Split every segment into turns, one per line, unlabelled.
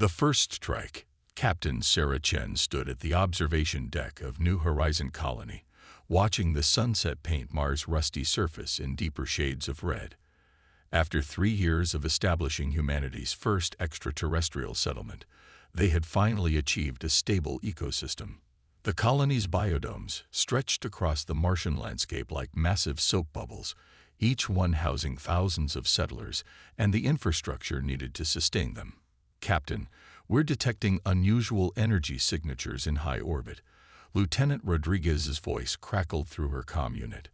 The first strike. Captain Sarah Chen stood at the observation deck of New Horizon Colony, watching the sunset paint Mars' rusty surface in deeper shades of red. After 3 years of establishing humanity's first extraterrestrial settlement, they had finally achieved a stable ecosystem. The colony's biodomes stretched across the Martian landscape like massive soap bubbles, each one housing thousands of settlers and the infrastructure needed to sustain them. "Captain, we're detecting unusual energy signatures in high orbit." Lieutenant Rodriguez's voice crackled through her comm unit.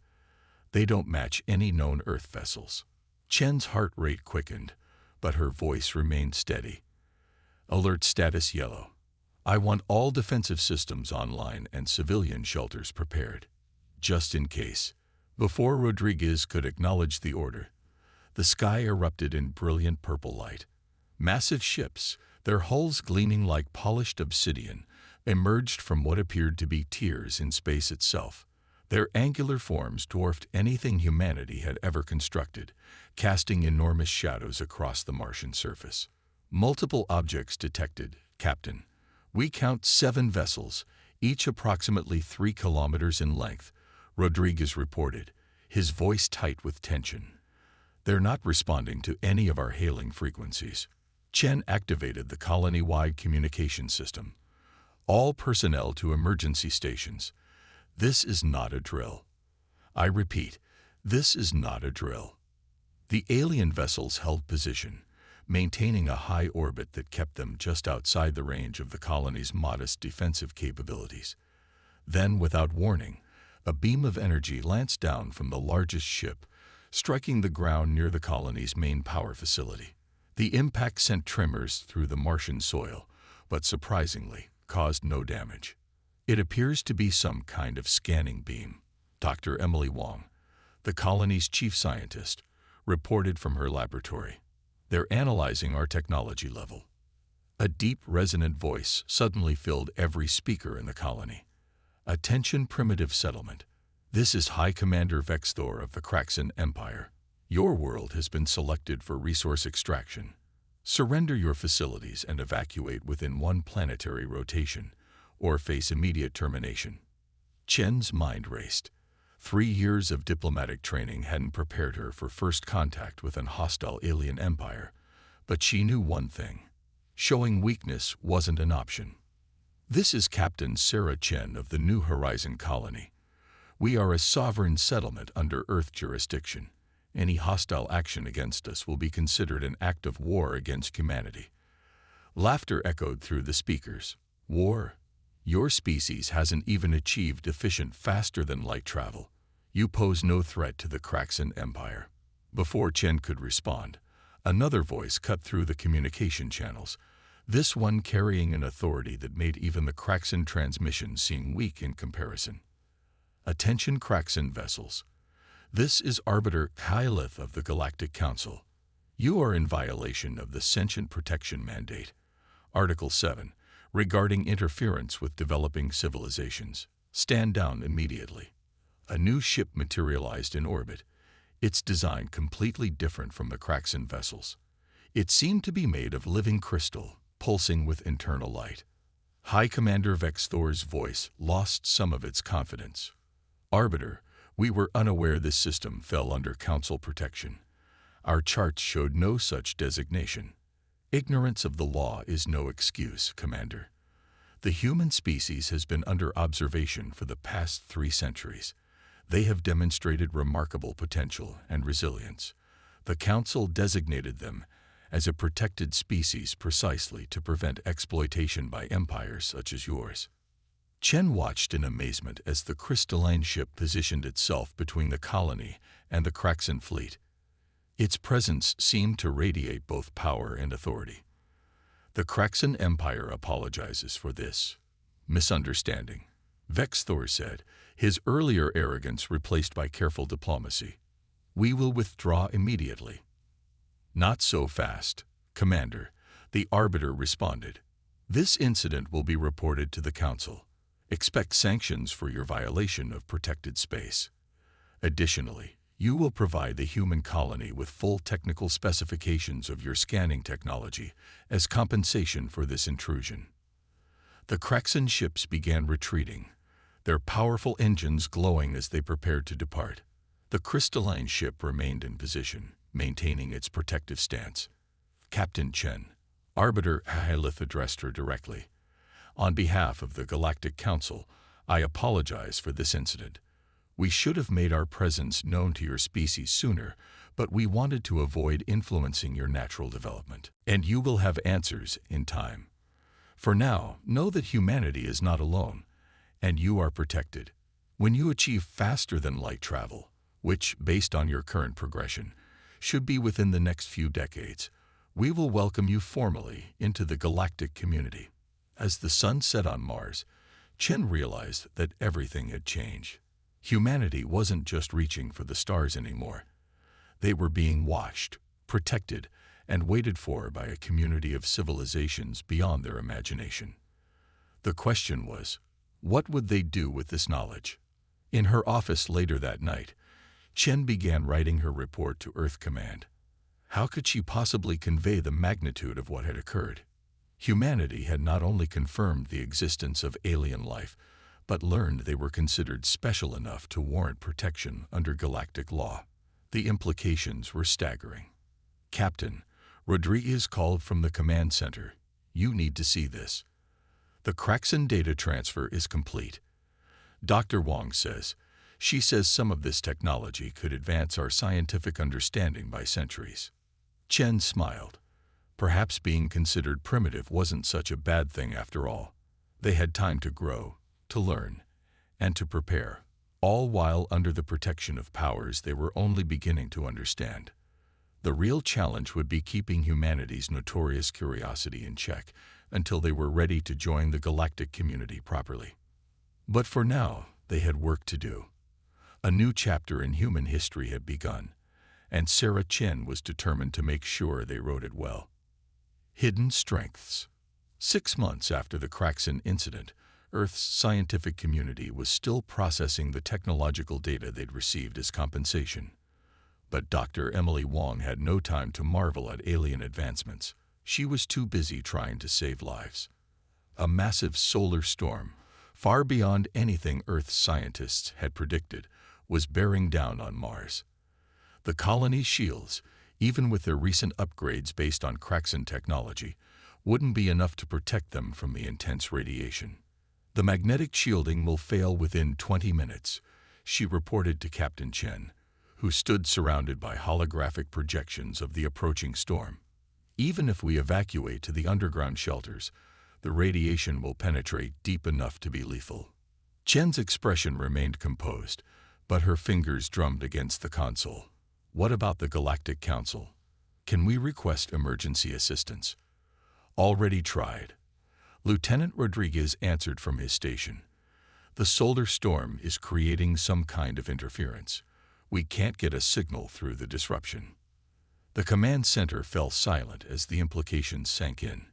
"They don't match any known Earth vessels." Chen's heart rate quickened, but her voice remained steady. "Alert status yellow. I want all defensive systems online and civilian shelters prepared. Just in case." Before Rodriguez could acknowledge the order, the sky erupted in brilliant purple light. Massive ships, their hulls gleaming like polished obsidian, emerged from what appeared to be tears in space itself. Their angular forms dwarfed anything humanity had ever constructed, casting enormous shadows across the Martian surface. "Multiple objects detected, Captain. We count 7 vessels, each approximately 3 kilometers in length," Rodriguez reported, his voice tight with tension. "They're not responding to any of our hailing frequencies." Chen activated the colony-wide communication system. "All personnel to emergency stations. This is not a drill. I repeat, this is not a drill." The alien vessels held position, maintaining a high orbit that kept them just outside the range of the colony's modest defensive capabilities. Then, without warning, a beam of energy lanced down from the largest ship, striking the ground near the colony's main power facility. The impact sent tremors through the Martian soil, but surprisingly, caused no damage. "It appears to be some kind of scanning beam," Dr. Emily Wong, the colony's chief scientist, reported from her laboratory. "They're analyzing our technology level." A deep, resonant voice suddenly filled every speaker in the colony. "Attention, primitive settlement. This is High Commander Vexthor of the Kraxan Empire. Your world has been selected for resource extraction. Surrender your facilities and evacuate within 1 planetary rotation, or face immediate termination." Chen's mind raced. 3 years of diplomatic training hadn't prepared her for first contact with an hostile alien empire, but she knew one thing: showing weakness wasn't an option. "This is Captain Sarah Chen of the New Horizon Colony. We are a sovereign settlement under Earth jurisdiction. Any hostile action against us will be considered an act of war against humanity." Laughter echoed through the speakers. "War? Your species hasn't even achieved efficient faster-than-light travel. You pose no threat to the Kraxan Empire." Before Chen could respond, another voice cut through the communication channels, this one carrying an authority that made even the Kraxan transmission seem weak in comparison. "Attention, Kraxan vessels. This is Arbiter Kylith of the Galactic Council. You are in violation of the Sentient Protection Mandate, Article 7, regarding interference with developing civilizations. Stand down immediately." A new ship materialized in orbit, its design completely different from the Kraxan vessels. It seemed to be made of living crystal, pulsing with internal light. High Commander Vexthor's voice lost some of its confidence. "Arbiter, we were unaware this system fell under Council protection. Our charts showed no such designation. Ignorance of the law is no excuse, Commander. The human species has been under observation for the past 3 centuries. They have demonstrated remarkable potential and resilience. The Council designated them as a protected species precisely to prevent exploitation by empires such as yours." Chen watched in amazement as the crystalline ship positioned itself between the colony and the Kraxan fleet. Its presence seemed to radiate both power and authority. "The Kraxan Empire apologizes for this misunderstanding," Vexthor said, his earlier arrogance replaced by careful diplomacy. "We will withdraw immediately." "Not so fast, Commander," the Arbiter responded. "This incident will be reported to the Council. Expect sanctions for your violation of protected space. Additionally, You will provide the human colony with full technical specifications of your scanning technology as compensation for this intrusion." The Kraxan ships began retreating, their powerful engines glowing as they prepared to depart. The crystalline ship remained in position, maintaining its protective stance. Captain Chen, Arbiter Hylith addressed her directly. "On behalf of the Galactic Council, I apologize for this incident. We should have made our presence known to your species sooner, but we wanted to avoid influencing your natural development. And you will have answers in time. For now, know that humanity is not alone, and you are protected. When you achieve faster than light travel, which, based on your current progression, should be within the next few decades, we will welcome you formally into the galactic community." As the sun set on Mars, Chen realized that everything had changed. Humanity wasn't just reaching for the stars anymore. They were being watched, protected, and waited for by a community of civilizations beyond their imagination. The question was, what would they do with this knowledge? In her office later that night, Chen began writing her report to Earth Command. How could she possibly convey the magnitude of what had occurred? Humanity had not only confirmed the existence of alien life, but learned they were considered special enough to warrant protection under galactic law. The implications were staggering. "Captain, Rodriguez called from the command center. You need to see this. The Kraxan data transfer is complete. Dr. Wong says, she says some of this technology could advance our scientific understanding by centuries." Chen smiled. Perhaps being considered primitive wasn't such a bad thing after all. They had time to grow, to learn, and to prepare, all while under the protection of powers they were only beginning to understand. The real challenge would be keeping humanity's notorious curiosity in check until they were ready to join the galactic community properly. But for now, they had work to do. A new chapter in human history had begun, and Sarah Chen was determined to make sure they wrote it well. Hidden strengths. 6 months after the Kraxan incident, Earth's scientific community was still processing the technological data they'd received as compensation. But Dr. Emily Wong had no time to marvel at alien advancements. She was too busy trying to save lives. A massive solar storm, far beyond anything Earth's scientists had predicted, was bearing down on Mars. The colony's shields, even with their recent upgrades based on Kraxan technology, wouldn't be enough to protect them from the intense radiation. "The magnetic shielding will fail within 20 minutes, she reported to Captain Chen, who stood surrounded by holographic projections of the approaching storm. "Even if we evacuate to the underground shelters, the radiation will penetrate deep enough to be lethal." Chen's expression remained composed, but her fingers drummed against the console. "What about the Galactic Council? Can we request emergency assistance?" "Already tried." Lieutenant Rodriguez answered from his station. "The solar storm is creating some kind of interference. We can't get a signal through the disruption." The command center fell silent as the implications sank in.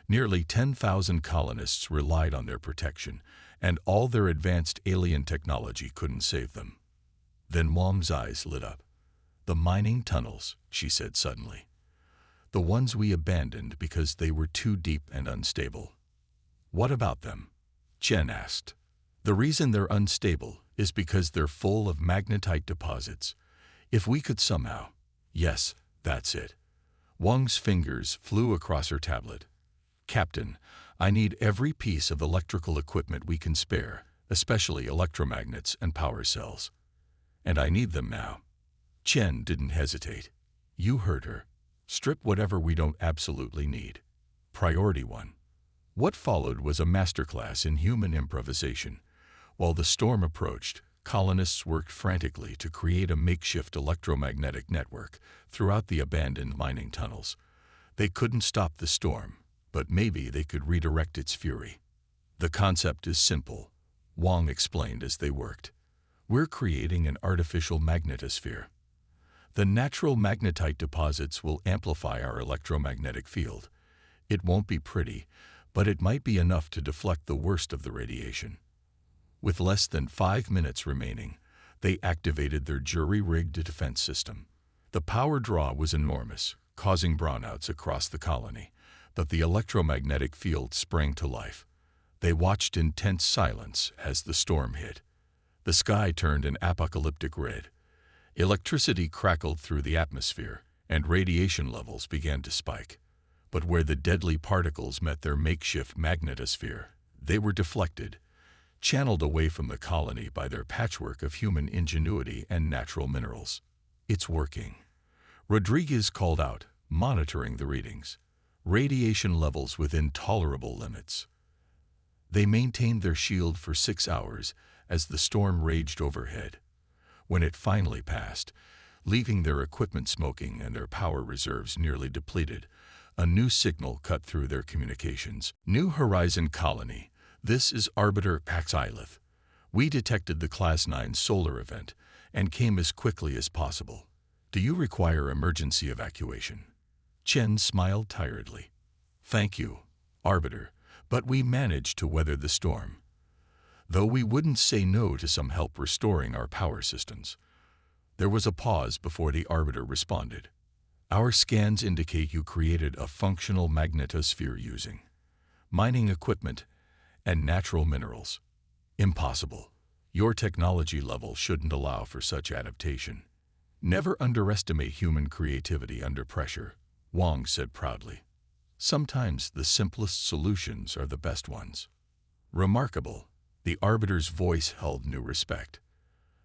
Nearly 10,000 colonists relied on their protection, and all their advanced alien technology couldn't save them. Then Wong's eyes lit up. "The mining tunnels," she said suddenly. "The ones we abandoned because they were too deep and unstable." "What about them?" Chen asked. "The reason they're unstable is because they're full of magnetite deposits. If we could somehow—" "Yes, that's it." Wong's fingers flew across her tablet. "Captain, I need every piece of electrical equipment we can spare, especially electromagnets and power cells. And I need them now." Chen didn't hesitate. "You heard her. Strip whatever we don't absolutely need. Priority 1. What followed was a masterclass in human improvisation. While the storm approached, colonists worked frantically to create a makeshift electromagnetic network throughout the abandoned mining tunnels. They couldn't stop the storm, but maybe they could redirect its fury. "The concept is simple," Wong explained as they worked. "We're creating an artificial magnetosphere. The natural magnetite deposits will amplify our electromagnetic field. It won't be pretty, but it might be enough to deflect the worst of the radiation." With less than 5 minutes remaining, They activated their jury-rigged defense system. The power draw was enormous, causing brownouts across the colony, but the electromagnetic field sprang to life. They watched in tense silence as the storm hit. The sky turned an apocalyptic red. Electricity crackled through the atmosphere, and radiation levels began to spike. But where the deadly particles met their makeshift magnetosphere, they were deflected, channeled away from the colony by their patchwork of human ingenuity and natural minerals. "It's working," Rodriguez called out, monitoring the readings. Radiation levels within tolerable limits. They maintained their shield for 6 hours as the storm raged overhead. When it finally passed, leaving their equipment smoking and their power reserves nearly depleted, a new signal cut through their communications. "New Horizon Colony, this is Arbiter Paxilith. We detected the Class 9 solar event and came as quickly as possible. Do you require emergency evacuation?" Chen smiled tiredly. "Thank you, Arbiter, but we managed to weather the storm. Though we wouldn't say no to some help restoring our power systems." There was a pause before the Arbiter responded. "Our scans indicate you created a functional magnetosphere using mining equipment and natural minerals. Impossible. Your technology level shouldn't allow for such adaptation." "Never underestimate human creativity under pressure," Wang said proudly. "Sometimes the simplest solutions are the best ones." "Remarkable." The Arbiter's voice held new respect.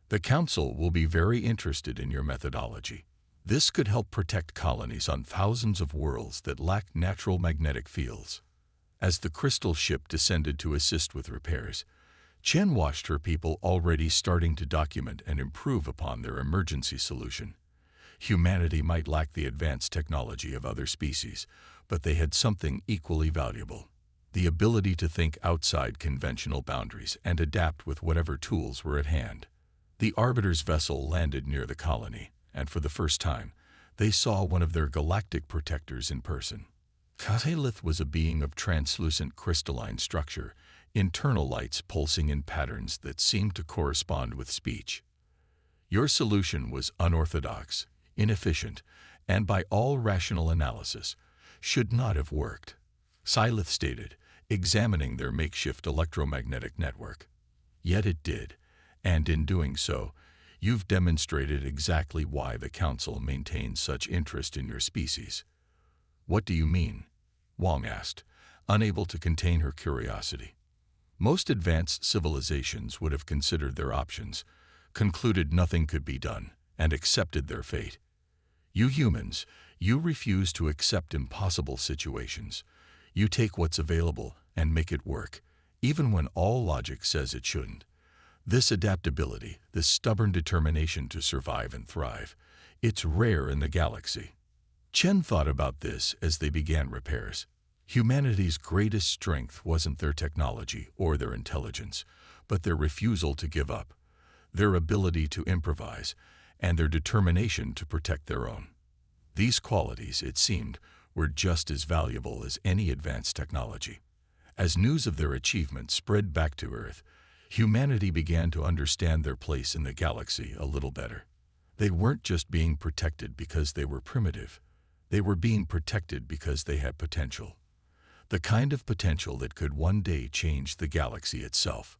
"The Council will be very interested in your methodology. This could help protect colonies on thousands of worlds that lack natural magnetic fields." As the crystal ship descended to assist with repairs, Chen watched her people already starting to document and improve upon their emergency solution. Humanity might lack the advanced technology of other species, but they had something equally valuable: the ability to think outside conventional boundaries and adapt with whatever tools were at hand. The Arbiter's vessel landed near the colony, and for the first time, they saw one of their galactic protectors in person. Paxilith was a being of translucent crystalline structure, internal lights pulsing in patterns that seemed to correspond with speech. "Your solution was unorthodox, inefficient, and by all rational analysis, should not have worked," Paxilith stated, examining their makeshift electromagnetic network. "Yet it did, and in doing so, you've demonstrated exactly why the Council maintains such interest in your species." "What do you mean?" Wang asked, unable to contain her curiosity. Most advanced civilizations would have considered their options, concluded nothing could be done, and accepted their fate. You humans, you refuse to accept impossible situations. You take what's available and make it work, even when all logic says it shouldn't. This adaptability, this stubborn determination to survive and thrive, it's rare in the galaxy. Chen thought about this as they began repairs. Humanity's greatest strength wasn't their technology or their intelligence, but their refusal to give up, their ability to improvise, and their determination to protect their own. These qualities, it seemed, were just as valuable as any advanced technology. As news of their achievements spread back to Earth, humanity began to understand their place in the galaxy a little better. They weren't just being protected because they were primitive. They were being protected because they had potential. The kind of potential that could one day change the galaxy itself.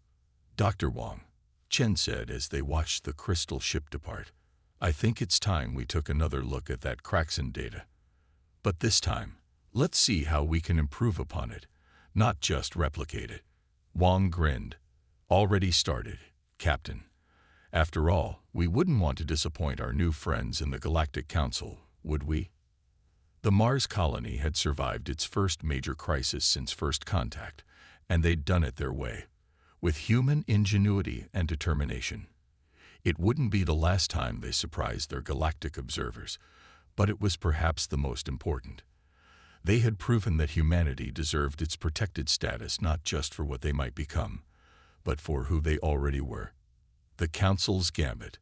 "Dr. Wang," Chen said as they watched the crystal ship depart, "I think it's time we took another look at that Kraxin data. But this time, let's see how we can improve upon it, not just replicate it." Wang grinned. "Already started, Captain. After all, we wouldn't want to disappoint our new friends in the Galactic Council, would we?" The Mars colony had survived its first major crisis since first contact, and they'd done it their way, with human ingenuity and determination. It wouldn't be the last time they surprised their galactic observers, but it was perhaps the most important. They had proven that humanity deserved its protected status not just for what they might become, but for who they already were. The Council's Gambit.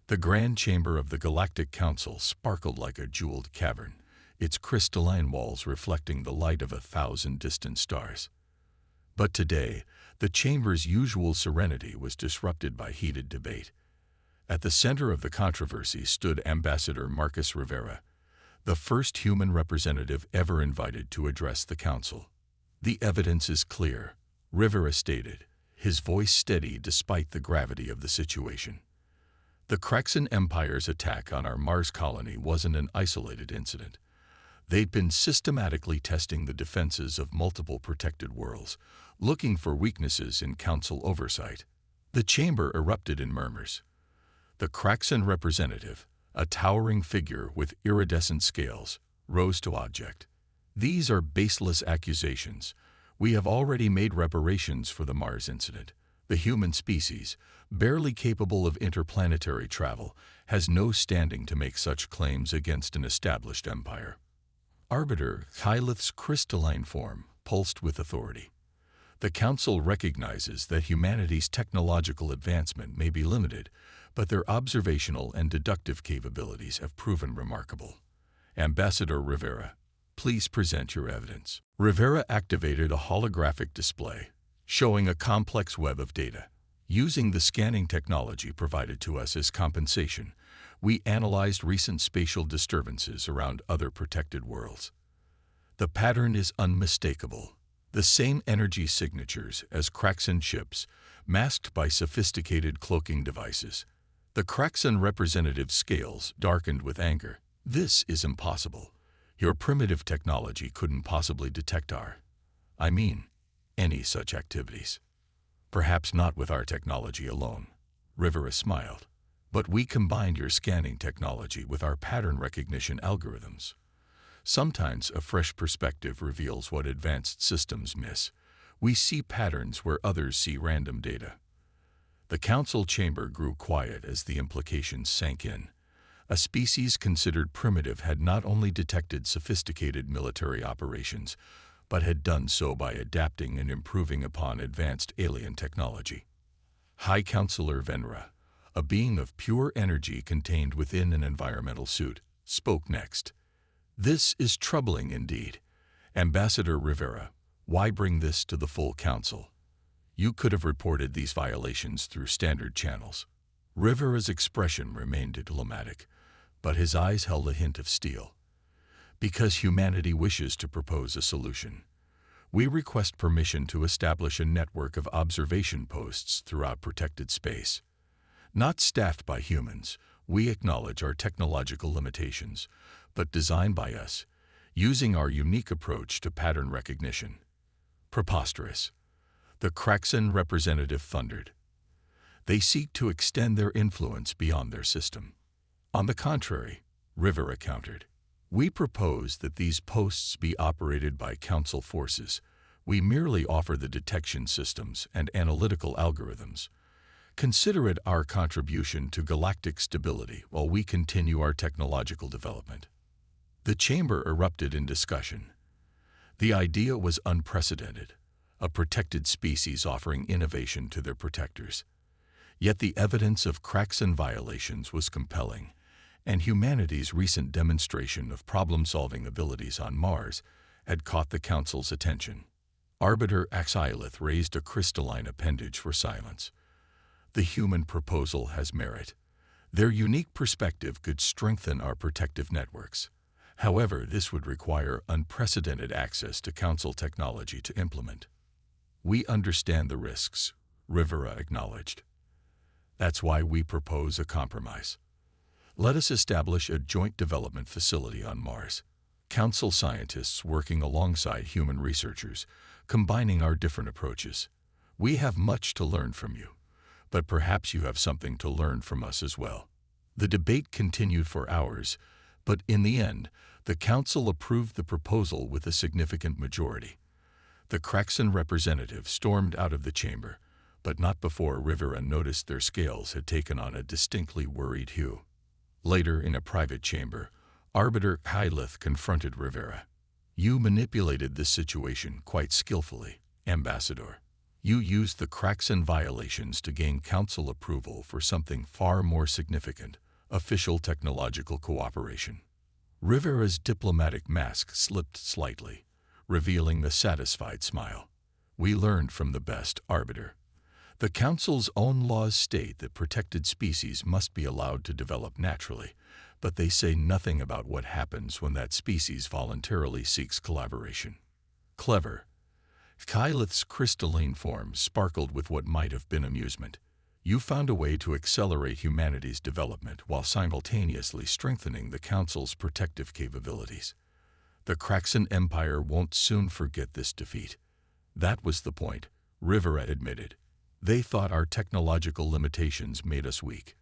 The grand chamber of the Galactic Council sparkled like a jeweled cavern, its crystalline walls reflecting the light of 1,000 distant stars. But today, the chamber's usual serenity was disrupted by heated debate. At the center of the controversy stood Ambassador Marcus Rivera, the first human representative ever invited to address the council. "The evidence is clear," Rivera stated, his voice steady despite the gravity of the situation. "The Kraxan Empire's attack on our Mars colony wasn't an isolated incident. They'd been systematically testing the defenses of multiple protected worlds, looking for weaknesses in council oversight." The chamber erupted in murmurs. The Kraxan representative, a towering figure with iridescent scales, rose to object. "These are baseless accusations. We have already made reparations for the Mars incident. The human species, barely capable of interplanetary travel, has no standing to make such claims against an established empire." Arbiter Hylith's crystalline form pulsed with authority. "The Council recognizes that humanity's technological advancement may be limited, but their observational and deductive capabilities have proven remarkable. Ambassador Rivera, please present your evidence." Rivera activated a holographic display, showing a complex web of data. "Using the scanning technology provided to us as compensation, we analyzed recent spatial disturbances around other protected worlds. The pattern is unmistakable. The same energy signatures as Kraxan ships, masked by sophisticated cloaking devices." The Kraxan representative's scales darkened with anger. "This is impossible. Your primitive technology couldn't possibly detect any such activities." "Perhaps not with our technology alone," Rivera smiled. "But we combined your scanning technology with our pattern recognition algorithms. Sometimes a fresh perspective reveals what advanced systems miss. We see patterns where others see random data." The council chamber grew quiet as the implications sank in. A species considered primitive had not only detected sophisticated military operations, but had done so by adapting and improving upon advanced alien technology. High Counselor Venra, a being of pure energy contained within an environmental suit, spoke next. "This is troubling indeed. Ambassador Rivera, why bring this to the full council? You could have reported these violations through standard channels." Rivera's expression remained diplomatic, but his eyes held a hint of steel. "Because humanity wishes to propose a solution. We request permission to establish a network of observation posts throughout protected space. Not staffed by humans, we acknowledge our technological limitations, but designed by us, using our unique approach to pattern recognition." "Preposterous," the Kraxan representative thundered. "They seek to extend their influence beyond their system." "On the contrary," Rivera countered, "we propose that these posts be operated by Council forces. We merely offer the detection systems and analytical algorithms. Consider it our contribution to galactic stability while we continue our technological development." The chamber erupted in discussion. The idea was unprecedented, a protected species offering innovation to their protectors. Yet the evidence of Kraxan violations was compelling, and humanity's recent demonstration of problem-solving abilities on Mars had caught the Council's attention. Arbiter Axylith raised a crystalline appendage for silence. "The human proposal has merit. Their unique perspective could strengthen our protective networks. However, this would require unprecedented access to Council technology to implement." "We understand the risks," Rivera acknowledged. "That's why we propose a compromise. Let us establish a joint development facility on Mars. Council scientists working alongside human researchers, combining our different approaches. We have much to learn from you, but perhaps you have something to learn from us as well." The debate continued for hours, but in the end, the Council approved the proposal with a significant majority. The Kraxan representative stormed out of the chamber, but not before Rivera noticed their scales had taken on a distinctly worried hue. Later, in a private chamber, Arbiter Hylith confronted Rivera. "You manipulated this situation quite skillfully, Ambassador. You used the Kraxan violations to gain Council approval for something far more significant, official technological cooperation." Rivera's diplomatic mask slipped slightly, revealing a satisfied smile. "We learned from the best, Arbiter. The Council's own laws state that protected species must be allowed to develop naturally, but they say nothing about what happens when that species voluntarily seeks collaboration. Clever. Kylith's crystalline form sparkled with what might have been amusement. You found a way to accelerate humanity's development while simultaneously strengthening the Council's protective capabilities. The Kraxan Empire won't soon forget this defeat. That was the point, Rivera admitted. They thought our technological limitations made us weak.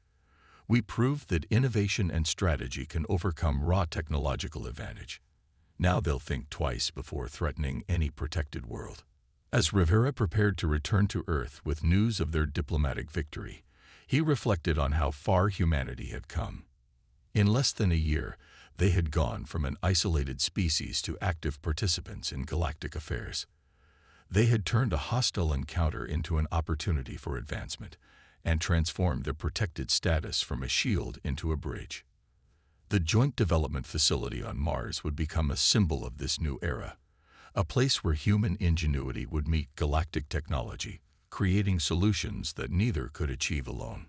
We proved that innovation and strategy can overcome raw technological advantage. Now they'll think twice before threatening any protected world. As Rivera prepared to return to Earth with news of their diplomatic victory, he reflected on how far humanity had come. In less than a year, they had gone from an isolated species to active participants in galactic affairs. They had turned a hostile encounter into an opportunity for advancement and transformed their protected status from a shield into a bridge. The Joint Development Facility on Mars would become a symbol of this new era, a place where human ingenuity would meet galactic technology, creating solutions that neither could achieve alone.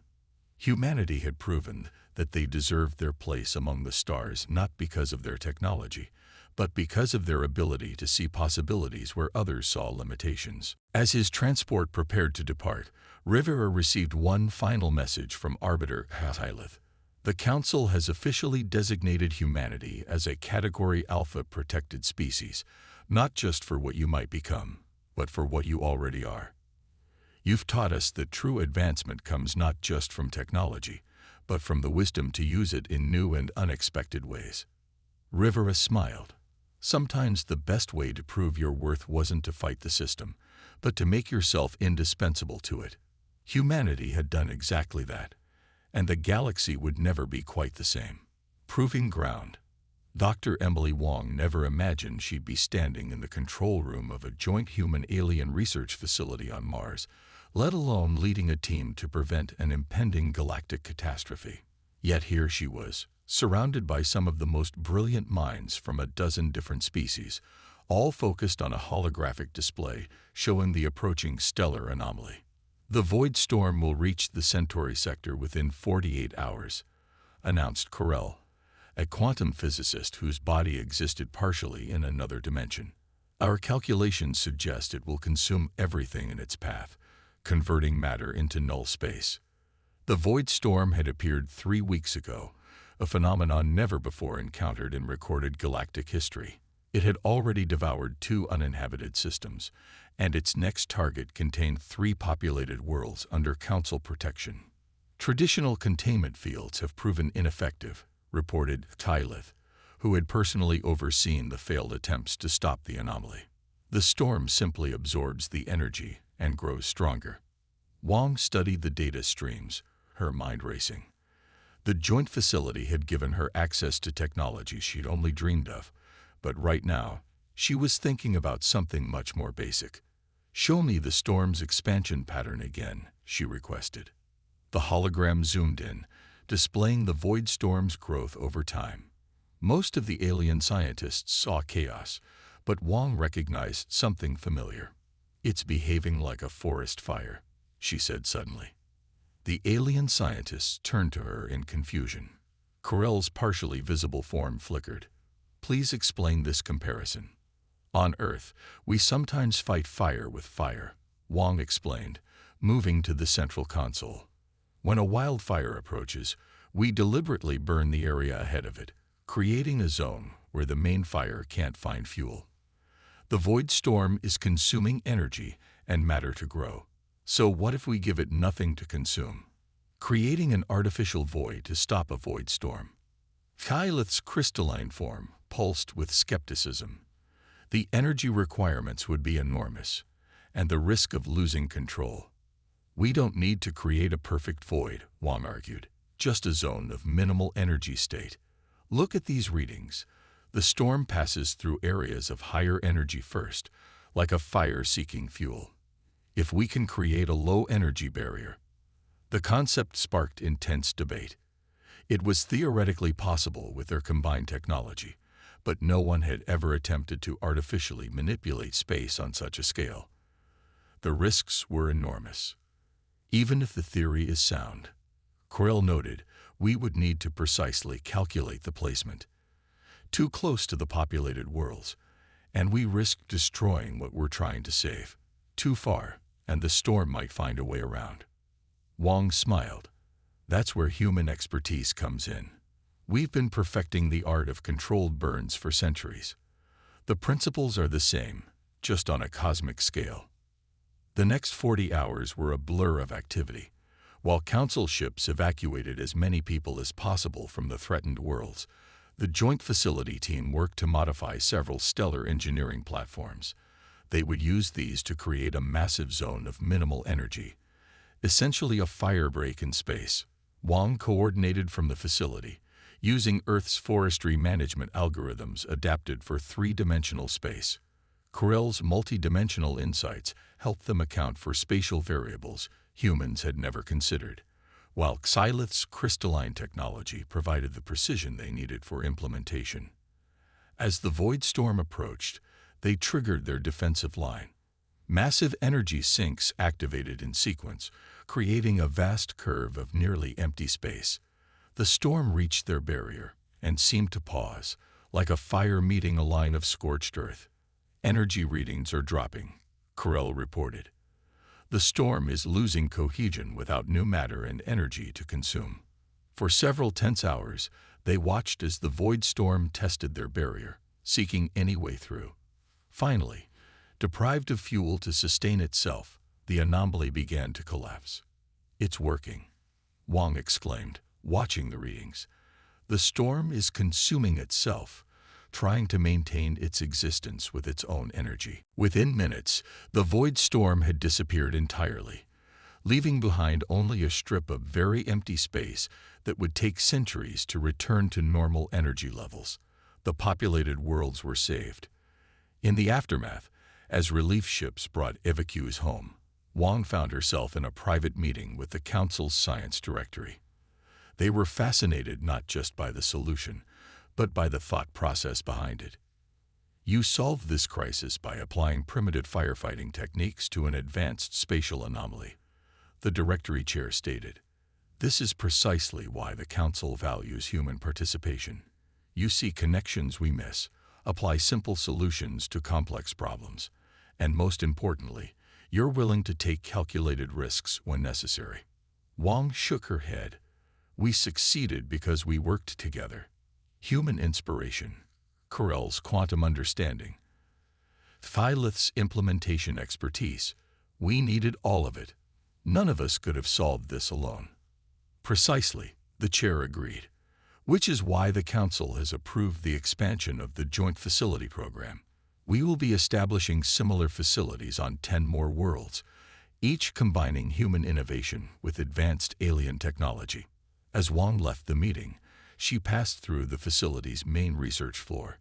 Humanity had proven that they deserved their place among the stars not because of their technology, but because of their ability to see possibilities where others saw limitations. As his transport prepared to depart, Rivera received one final message from Arbiter Kylith. The Council has officially designated humanity as a Category Alpha protected species, not just for what you might become, but for what you already are. You've taught us that true advancement comes not just from technology, but from the wisdom to use it in new and unexpected ways. Rivera smiled. Sometimes the best way to prove your worth wasn't to fight the system, but to make yourself indispensable to it. Humanity had done exactly that, and the galaxy would never be quite the same. Proving ground. Dr. Emily Wong never imagined she'd be standing in the control room of a joint human-alien research facility on Mars, let alone leading a team to prevent an impending galactic catastrophe. Yet here she was, surrounded by some of the most brilliant minds from a dozen different species, all focused on a holographic display showing the approaching stellar anomaly. The void storm will reach the Centauri sector within 48 hours, announced Corell, a quantum physicist whose body existed partially in another dimension. Our calculations suggest it will consume everything in its path, converting matter into null space. The void storm had appeared 3 weeks ago, a phenomenon never before encountered in recorded galactic history. It had already devoured 2 uninhabited systems, and its next target contained 3 populated worlds under Council protection. Traditional containment fields have proven ineffective, reported Kylith, who had personally overseen the failed attempts to stop the anomaly. The storm simply absorbs the energy and grows stronger. Wong studied the data streams, her mind racing. The joint facility had given her access to technology she'd only dreamed of, but right now, she was thinking about something much more basic. "Show me the storm's expansion pattern again," she requested. The hologram zoomed in, displaying the void storm's growth over time. Most of the alien scientists saw chaos, but Wong recognized something familiar. "It's behaving like a forest fire," she said suddenly. The alien scientists turned to her in confusion. Corell's partially visible form flickered. "Please explain this comparison." "On Earth, we sometimes fight fire with fire," Wong explained, moving to the central console. "When a wildfire approaches, we deliberately burn the area ahead of it, creating a zone where the main fire can't find fuel. The void storm is consuming energy and matter to grow. So what if we give it nothing to consume? Creating an artificial void to stop a void storm." Kylith's crystalline form pulsed with skepticism. The energy requirements would be enormous, and the risk of losing control. "We don't need to create a perfect void," Wong argued, "just a zone of minimal energy state. Look at these readings. The storm passes through areas of higher energy first, like a fire seeking fuel. If we can create a low-energy barrier..." The concept sparked intense debate. It was theoretically possible with their combined technology, but no one had ever attempted to artificially manipulate space on such a scale. The risks were enormous. Even if the theory is sound, Corell noted, we would need to precisely calculate the placement. Too close to the populated worlds, and we risk destroying what we're trying to save. Too far, and the storm might find a way around. Wang smiled. That's where human expertise comes in. We've been perfecting the art of controlled burns for centuries. The principles are the same, just on a cosmic scale. The next 40 hours were a blur of activity. While Council ships evacuated as many people as possible from the threatened worlds, the Joint Facility team worked to modify several stellar engineering platforms. They would use these to create a massive zone of minimal energy, essentially a firebreak in space. Wang coordinated from the facility, using Earth's forestry management algorithms adapted for three-dimensional space. Corell's multi-dimensional insights helped them account for spatial variables humans had never considered, while Xylith's crystalline technology provided the precision they needed for implementation. As the void storm approached, they triggered their defensive line. Massive energy sinks activated in sequence, creating a vast curve of nearly empty space. The storm reached their barrier and seemed to pause, like a fire meeting a line of scorched earth. Energy readings are dropping, Corell reported. The storm is losing cohesion without new matter and energy to consume. For several tense hours, they watched as the void storm tested their barrier, seeking any way through. Finally, deprived of fuel to sustain itself, the anomaly began to collapse. It's working, Wang exclaimed, watching the readings. The storm is consuming itself, trying to maintain its existence with its own energy. Within minutes, the void storm had disappeared entirely, leaving behind only a strip of very empty space that would take centuries to return to normal energy levels. The populated worlds were saved. In the aftermath, as relief ships brought evacuees home, Wang found herself in a private meeting with the Council's science directory. They were fascinated not just by the solution, but by the thought process behind it. You solved this crisis by applying primitive firefighting techniques to an advanced spatial anomaly, the directory chair stated. This is precisely why the Council values human participation. You see connections we miss, apply simple solutions to complex problems, and most importantly, you're willing to take calculated risks when necessary. Wang shook her head. We succeeded because we worked together. Human inspiration, Corell's quantum understanding, Xylith's implementation expertise. We needed all of it. None of us could have solved this alone. Precisely, the chair agreed, which is why the Council has approved the expansion of the Joint Facility Program. We will be establishing similar facilities on 10 more worlds, each combining human innovation with advanced alien technology. As Wang left the meeting, she passed through the facility's main research floor.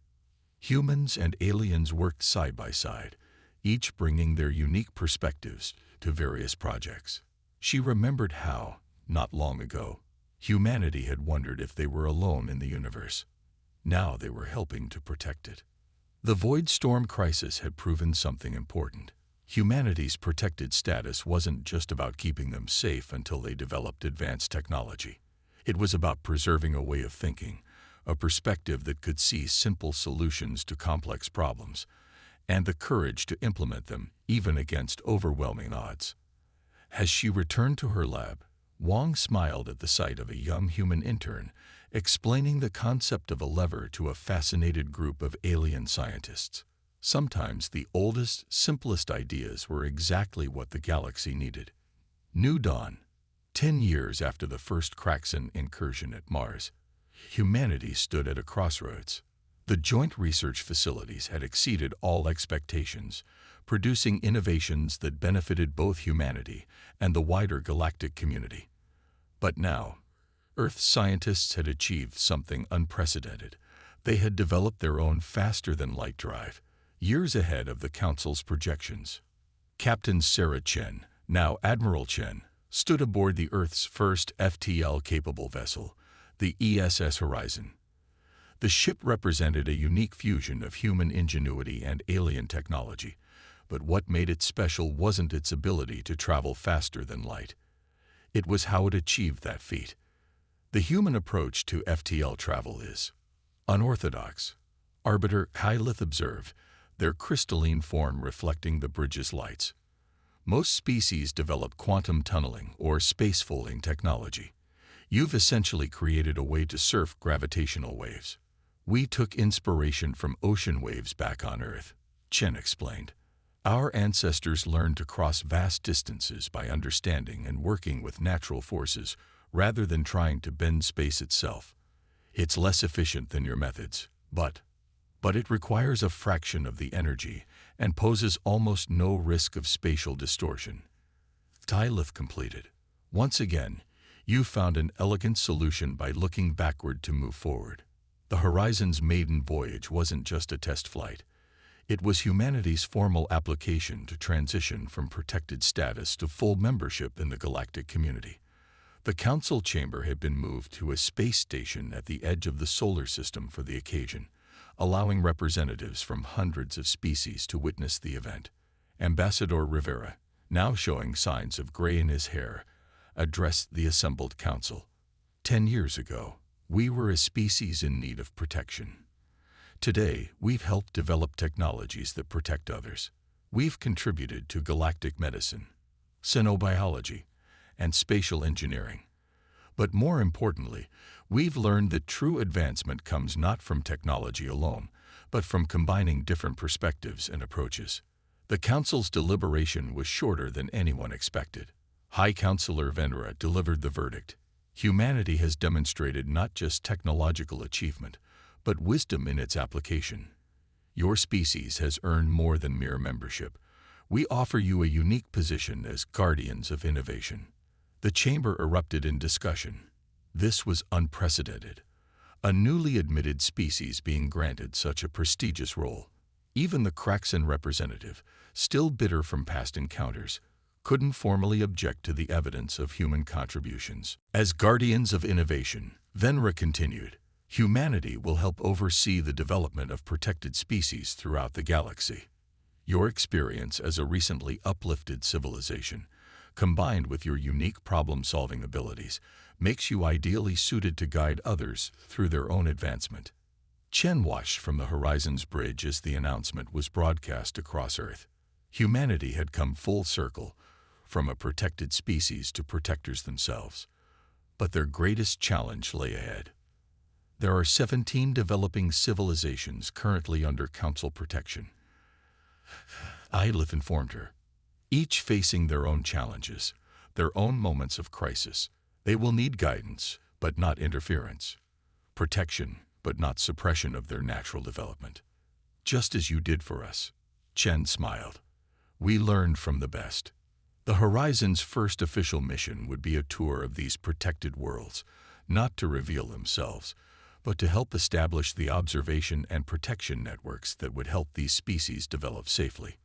Humans and aliens worked side by side, each bringing their unique perspectives to various projects. She remembered how, not long ago, humanity had wondered if they were alone in the universe. Now they were helping to protect it. The void storm crisis had proven something important. Humanity's protected status wasn't just about keeping them safe until they developed advanced technology. It was about preserving a way of thinking, a perspective that could see simple solutions to complex problems, and the courage to implement them even against overwhelming odds. As she returned to her lab, Wang smiled at the sight of a young human intern explaining the concept of a lever to a fascinated group of alien scientists. Sometimes the oldest, simplest ideas were exactly what the galaxy needed. New dawn. 10 years after the first Kraxan incursion at Mars, humanity stood at a crossroads. The joint research facilities had exceeded all expectations, producing innovations that benefited both humanity and the wider galactic community. But now, Earth scientists had achieved something unprecedented. They had developed their own faster-than-light drive, years ahead of the Council's projections. Captain Sarah Chen, now Admiral Chen, stood aboard the Earth's first FTL-capable vessel, the ESS Horizon. The ship represented a unique fusion of human ingenuity and alien technology, but what made it special wasn't its ability to travel faster than light. It was how it achieved that feat. The human approach to FTL travel is unorthodox. Arbiter Hylith observed, their crystalline form reflecting the bridge's lights. Most species develop quantum tunneling or space-folding technology. You've essentially created a way to surf gravitational waves. We took inspiration from ocean waves back on Earth, Chen explained. Our ancestors learned to cross vast distances by understanding and working with natural forces rather than trying to bend space itself. It's less efficient than your methods, but it requires a fraction of the energy and poses almost no risk of spatial distortion. Tylith completed. Once again, you found an elegant solution by looking backward to move forward. The Horizon's maiden voyage wasn't just a test flight. It was humanity's formal application to transition from protected status to full membership in the galactic community. The council chamber had been moved to a space station at the edge of the solar system for the occasion, allowing representatives from hundreds of species to witness the event. Ambassador Rivera, now showing signs of gray in his hair, addressed the assembled council. 10 years ago, we were a species in need of protection. Today, we've helped develop technologies that protect others. We've contributed to galactic medicine, xenobiology, and spatial engineering. But more importantly, we've learned that true advancement comes not from technology alone, but from combining different perspectives and approaches. The Council's deliberation was shorter than anyone expected. High Counselor Venera delivered the verdict. Humanity has demonstrated not just technological achievement, but wisdom in its application. Your species has earned more than mere membership. We offer you a unique position as guardians of innovation. The chamber erupted in discussion. This was unprecedented. A newly admitted species being granted such a prestigious role. Even the Kraxan representative, still bitter from past encounters, couldn't formally object to the evidence of human contributions. As guardians of innovation, Venera continued, humanity will help oversee the development of protected species throughout the galaxy. Your experience as a recently uplifted civilization, combined with your unique problem-solving abilities, makes you ideally suited to guide others through their own advancement. Chen watched from the Horizon's bridge as the announcement was broadcast across Earth. Humanity had come full circle, from a protected species to protectors themselves. But their greatest challenge lay ahead. There are 17 developing civilizations currently under Council protection. Ilith informed her. Each facing their own challenges, their own moments of crisis. They will need guidance, but not interference. Protection, but not suppression of their natural development. Just as you did for us. Chen smiled. We learned from the best. The Horizon's first official mission would be a tour of these protected worlds, not to reveal themselves, but to help establish the observation and protection networks that would help these species develop safely.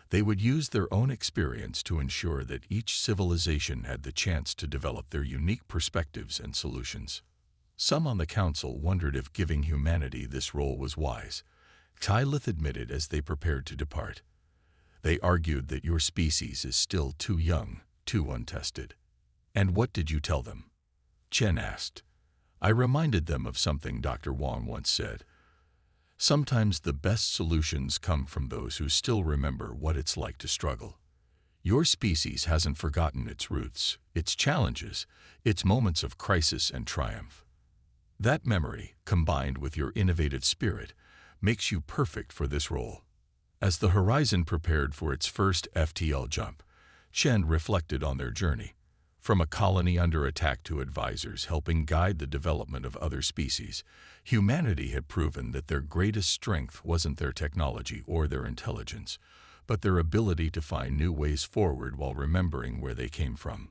They would use their own experience to ensure that each civilization had the chance to develop their unique perspectives and solutions. Some on the Council wondered if giving humanity this role was wise. Tylith admitted as they prepared to depart. They argued that your species is still too young, too untested. And what did you tell them? Chen asked. I reminded them of something Dr. Wong once said. Sometimes the best solutions come from those who still remember what it's like to struggle. Your species hasn't forgotten its roots, its challenges, its moments of crisis and triumph. That memory, combined with your innovative spirit, makes you perfect for this role. As the Horizon prepared for its first FTL jump, Chen reflected on their journey. From a colony under attack to advisors helping guide the development of other species, humanity had proven that their greatest strength wasn't their technology or their intelligence, but their ability to find new ways forward while remembering where they came from.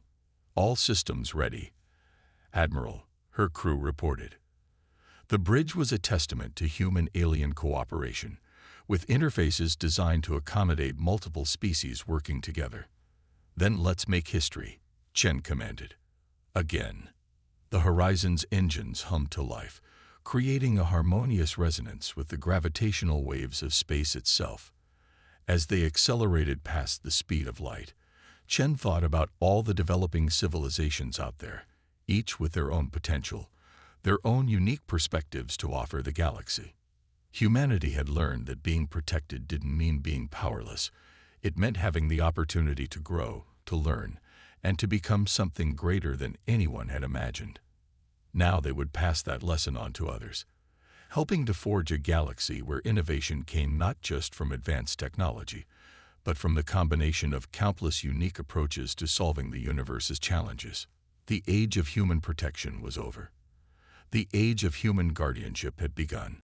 All systems ready, Admiral, her crew reported. The bridge was a testament to human-alien cooperation, with interfaces designed to accommodate multiple species working together. Then let's make history, Chen commanded. Again, the Horizon's engines hummed to life, creating a harmonious resonance with the gravitational waves of space itself. As they accelerated past the speed of light, Chen thought about all the developing civilizations out there, each with their own potential, their own unique perspectives to offer the galaxy. Humanity had learned that being protected didn't mean being powerless. It meant having the opportunity to grow, to learn, and to become something greater than anyone had imagined. Now they would pass that lesson on to others, helping to forge a galaxy where innovation came not just from advanced technology, but from the combination of countless unique approaches to solving the universe's challenges. The age of human protection was over. The age of human guardianship had begun.